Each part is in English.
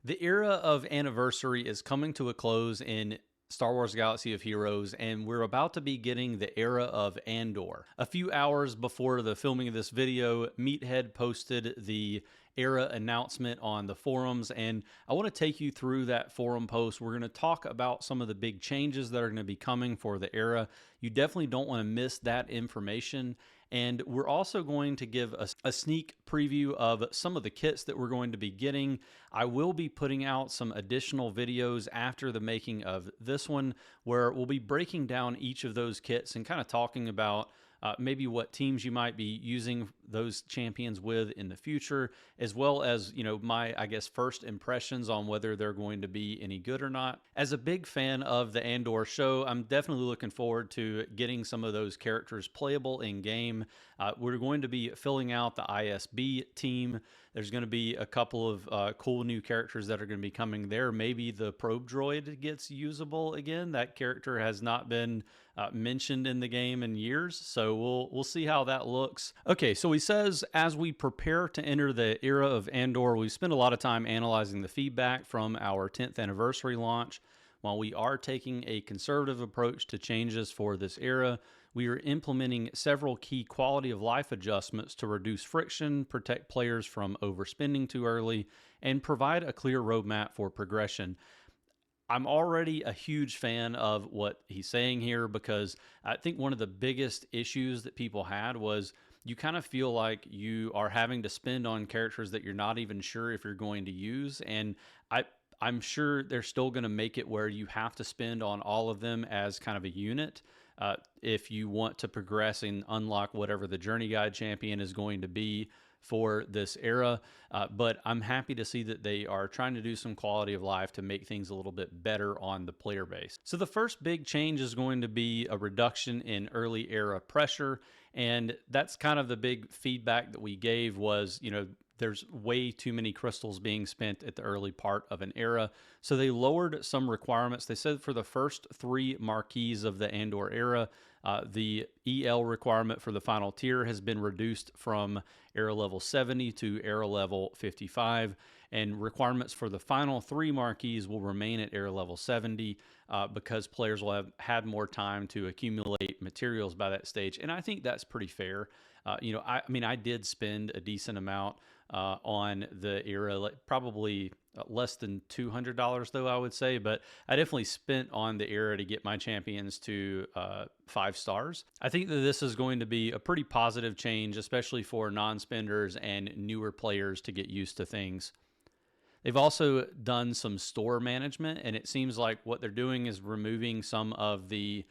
The era of Anniversary is coming to a close in Star Wars Galaxy of Heroes, and we're about to be getting the Era of Andor. A few hours before the filming of this video, Meathead posted the Era announcement on the forums, and I want to take you through that forum post. We're going to talk about some of the big changes that are going to be coming for the Era. You definitely don't want to miss that information. And we're also going to give a sneak preview of some of the kits that we're going to be getting. I will be putting out some additional videos after the making of this one, where we'll be breaking down each of those kits and kind of talking about maybe what teams you might be using those champions with in the future, as well as, my, first impressions on whether they're going to be any good or not. As a big fan of the Andor show, I'm definitely looking forward to getting some of those characters playable in game. We're going to be filling out the ISB team. There's going to be a couple of cool new characters that are going to be coming there. Maybe the probe droid gets usable again. That character has not been mentioned in the game in years, so we'll see how that looks. Okay, so he says, as we prepare to enter the Era of Andor, we spent a lot of time analyzing the feedback from our 10th anniversary launch. While we are taking a conservative approach to changes for this era, we are implementing several key quality of life adjustments to reduce friction, protect players from overspending too early, and provide a clear roadmap for progression. I'm already a huge fan of what he's saying here, because I think one of the biggest issues that people had was you kind of feel like you are having to spend on characters that you're not even sure if you're going to use. And I'm sure they're still going to make it where you have to spend on all of them as kind of a unit if you want to progress and unlock whatever the Journey Guide champion is going to be for this era. But I'm happy to see that they are trying to do some quality of life to make things a little bit better on the player base. So the first big change is going to be a reduction in early era pressure. And that's kind of the big feedback that we gave was, there's way too many crystals being spent at the early part of an era. So they lowered some requirements. They said for the first 3 marquees of the Andor era, the EL requirement for the final tier has been reduced from era level 70 to era level 55, and requirements for the final 3 marquees will remain at era level 70 because players will have had more time to accumulate materials by that stage. And I think that's pretty fair. I did spend a decent amount on the era, probably less than $200 though, I would say, but I definitely spent on the era to get my champions to 5 stars. I think that this is going to be a pretty positive change, especially for non-spenders and newer players to get used to things. They've also done some store management, and it seems like what they're doing is removing some of the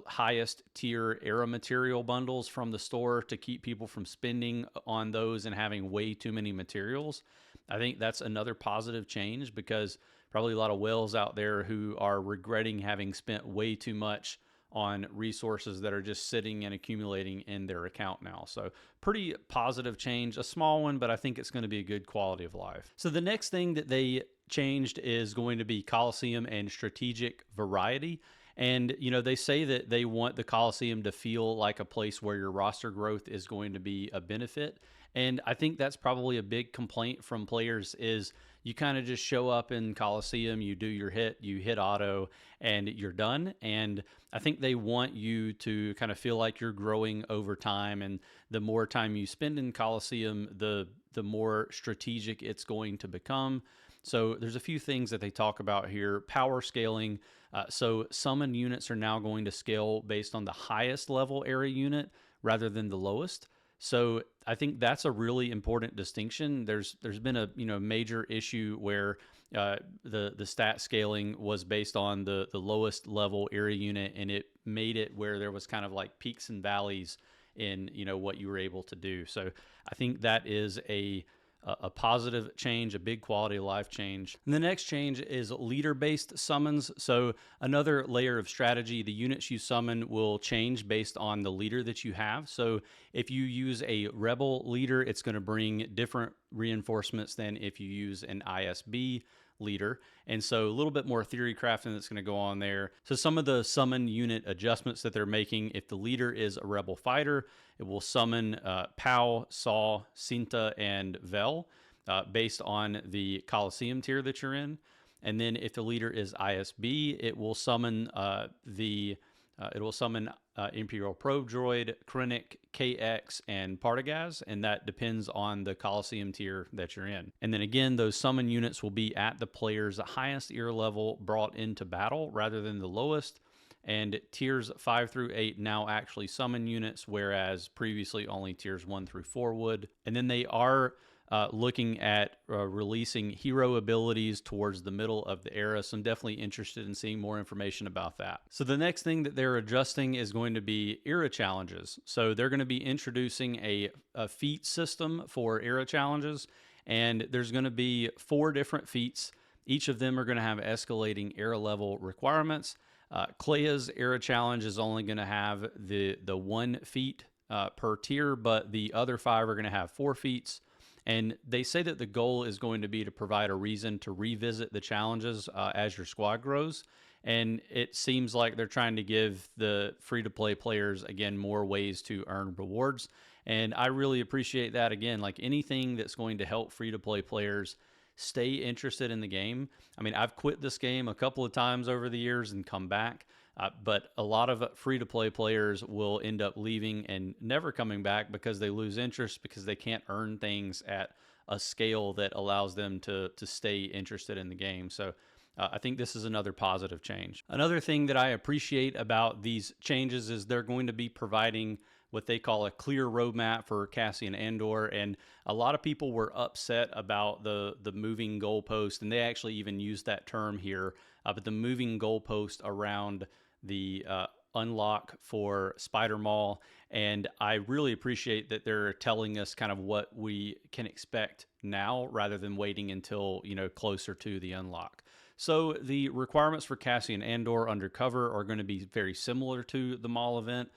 highest tier era material bundles from the store to keep people from spending on those and having way too many materials. I think that's another positive change, because probably a lot of whales out there who are regretting having spent way too much on resources that are just sitting and accumulating in their account now. So pretty positive change, a small one, but I think it's going to be a good quality of life. So the next thing that they changed is going to be Coliseum and strategic variety. And, they say that they want the Coliseum to feel like a place where your roster growth is going to be a benefit. And I think that's probably a big complaint from players is you kind of just show up in Coliseum, you do your hit, you hit auto, and you're done. And I think they want you to kind of feel like you're growing over time. And the more time you spend in Coliseum, the more strategic it's going to become. So there's a few things that they talk about here. Power scaling. So summon units are now going to scale based on the highest level area unit rather than the lowest. So I think that's a really important distinction. There's been a major issue where the stat scaling was based on the lowest level area unit, and it made it where there was kind of like peaks and valleys in what you were able to do. So I think that is a positive change, a big quality of life change. And the next change is leader-based summons. So another layer of strategy, the units you summon will change based on the leader that you have. So if you use a rebel leader, it's going to bring different reinforcements than if you use an ISB leader. And so a little bit more theory crafting that's going to go on there. So some of the summon unit adjustments that they're making, if the leader is a rebel fighter, it will summon Pow, Saw, Cinta, and Vel. based on the Coliseum tier that you're in. And then if the leader is ISB, it will summon Imperial Probe Droid, Krennic, KX, and Partagaz, and that depends on the Coliseum tier that you're in. And then again, those summon units will be at the player's highest era level brought into battle rather than the lowest. And tiers 5 through 8 now actually summon units, whereas previously only tiers 1 through 4 would. And then they are looking at releasing hero abilities towards the middle of the era. So I'm definitely interested in seeing more information about that. So the next thing that they're adjusting is going to be era challenges. So they're going to be introducing a feat system for era challenges. And there's going to be 4 different feats. Each of them are going to have escalating era level requirements. Cleia's era challenge is only going to have the 1 feat per tier, but the other 5 are going to have 4 feats. And they say that the goal is going to be to provide a reason to revisit the challenges as your squad grows. And it seems like they're trying to give the free-to-play players, again, more ways to earn rewards. And I really appreciate that. Again, like anything that's going to help free-to-play players stay interested in the game. I mean, I've quit this game a couple of times over the years and come back. But a lot of free-to-play players will end up leaving and never coming back because they lose interest, because they can't earn things at a scale that allows them to stay interested in the game. So I think this is another positive change. Another thing that I appreciate about these changes is they're going to be providing what they call a clear roadmap for Cassian Andor. And a lot of people were upset about the moving goalpost, and they actually even used that term here, but the moving goalpost around the unlock for Spider Maul. And I really appreciate that they're telling us kind of what we can expect now rather than waiting until, closer to the unlock. So the requirements for Cassian Andor Undercover are going to be very similar to the Maul event.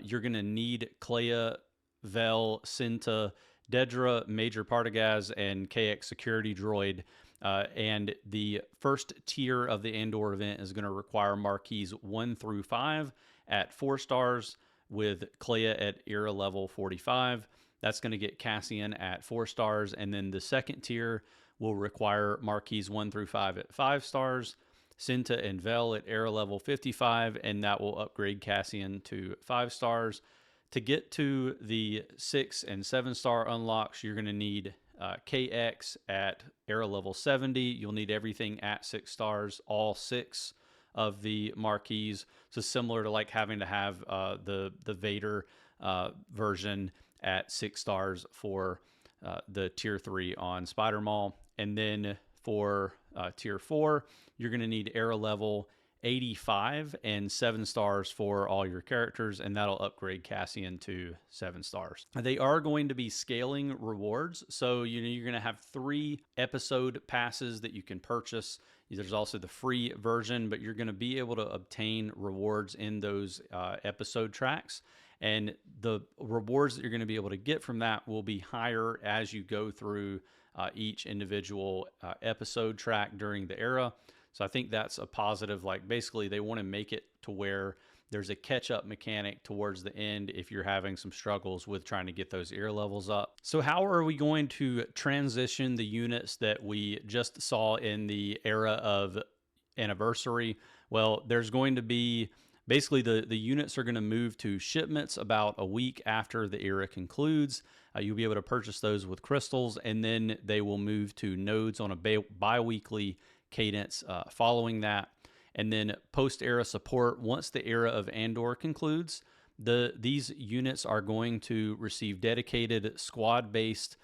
You're going to need Kleia, Vel, Cinta, Dedra, Major Partagaz, and KX Security Droid. And the first tier of the Andor event is going to require marquees 1 through 5 at 4 stars, with Kleia at era level 45. That's going to get Cassian at 4 stars. And then the second tier will require marquees 1 through 5 at 5 stars, Cinta and Vel at era level 55, and that will upgrade Cassian to 5 stars. To get to the 6 and 7 star unlocks, you're going to need KX at era level 70. You'll need everything at 6 stars, all 6 of the marquees. So similar to like having to have the Vader version at 6 stars for the tier 3 on Spider Maul. And then for tier 4, you're going to need era level 85 and 7 stars for all your characters, and that'll upgrade Cassian to 7 stars. They are going to be scaling rewards, so you're going to have 3 episode passes that you can purchase. There's also the free version, but you're going to be able to obtain rewards in those episode tracks. And the rewards that you're going to be able to get from that will be higher as you go through each individual episode track during the era. So I think that's a positive. Like basically they want to make it to where there's a catch-up mechanic towards the end if you're having some struggles with trying to get those era levels up. So how are we going to transition the units that we just saw in the Era of Anniversary? Well, there's going to be basically the units are going to move to shipments about a week after the era concludes. You'll be able to purchase those with crystals, and then they will move to nodes on a bi-weekly cadence following that. And then post-era support, once the Era of Andor concludes, these units are going to receive dedicated squad-based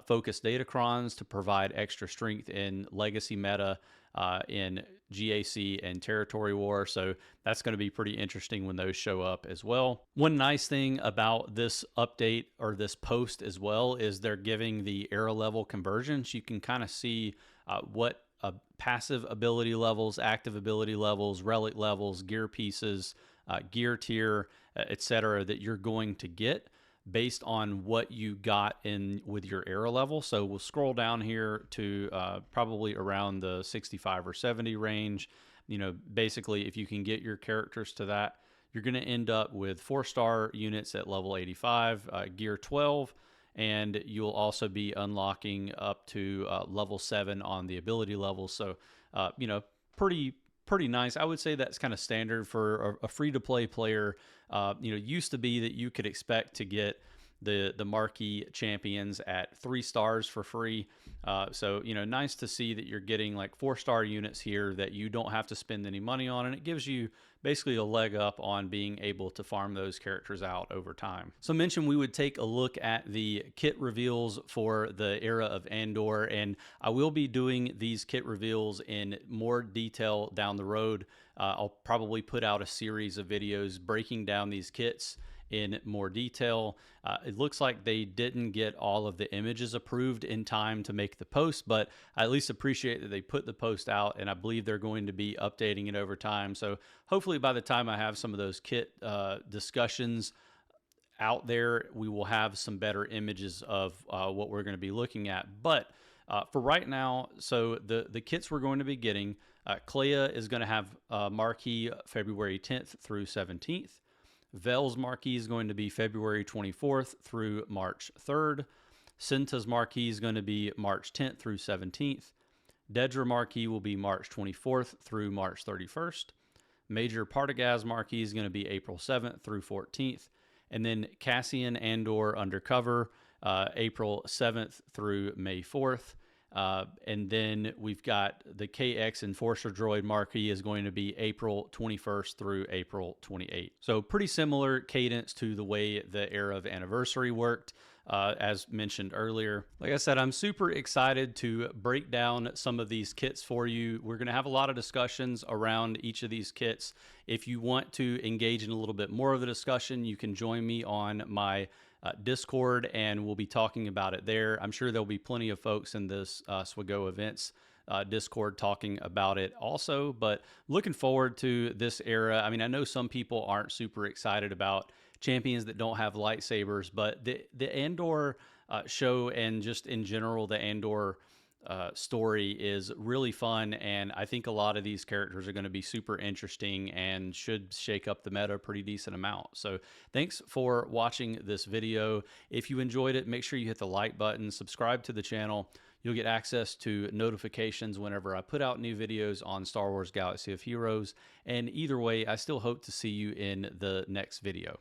focused datacrons to provide extra strength in legacy meta, in GAC and territory war. So that's going to be pretty interesting when those show up as well. One nice thing about this update or this post as well is they're giving the era level conversions. You can kind of see what passive ability levels, active ability levels, relic levels, gear pieces, gear tier, etc. that you're going to get based on what you got in with your era level. So we'll scroll down here to probably around the 65 or 70 range. Basically if you can get your characters to that, you're going to end up with 4-star units at level 85, gear 12, and you'll also be unlocking up to level 7 on the ability level. So, you know, pretty nice. I would say that's kind of standard for a free-to-play player. You know, used to be that you could expect to get the marquee champions at 3 stars for free. So, you know, nice to see that you're getting like 4-star units here that you don't have to spend any money on, and it gives you basically a leg up on being able to farm those characters out over time. So I mentioned we would take a look at the kit reveals for the Era of Andor, and I will be doing these kit reveals in more detail down the road. I'll probably put out a series of videos breaking down these kits in more detail. It looks like they didn't get all of the images approved in time to make the post, but I at least appreciate that they put the post out, and I believe they're going to be updating it over time. So hopefully by the time I have some of those kit discussions out there, we will have some better images of what we're going to be looking at. But for right now, so the kits we're going to be getting, Clea is going to have marquee February 10th through 17th. Vel's marquee is going to be February 24th through March 3rd. Cinta's marquee is going to be March 10th through 17th. Dedra marquee will be March 24th through March 31st. Major Partagaz marquee is going to be April 7th through 14th. And then Cassian Andor Undercover, April 7th through May 4th. And then we've got the KX Enforcer Droid marquee is going to be April 21st through April 28th. So pretty similar cadence to the way the Era of Anniversary worked, as mentioned earlier. Like I said, I'm super excited to break down some of these kits for you. We're going to have a lot of discussions around each of these kits. If you want to engage in a little bit more of the discussion, you can join me on my Discord, and we'll be talking about it there. I'm sure there'll be plenty of folks in this SWGOH events Discord talking about it also, but looking forward to this era. I mean, I know some people aren't super excited about champions that don't have lightsabers, but the Andor show, and just in general the Andor story, is really fun, and I think a lot of these characters are going to be super interesting and should shake up the meta a pretty decent amount. So thanks for watching this video. If you enjoyed it, make sure you hit the like button, subscribe to the channel. You'll get access to notifications whenever I put out new videos on Star Wars Galaxy of Heroes, and either way, I still hope to see you in the next video.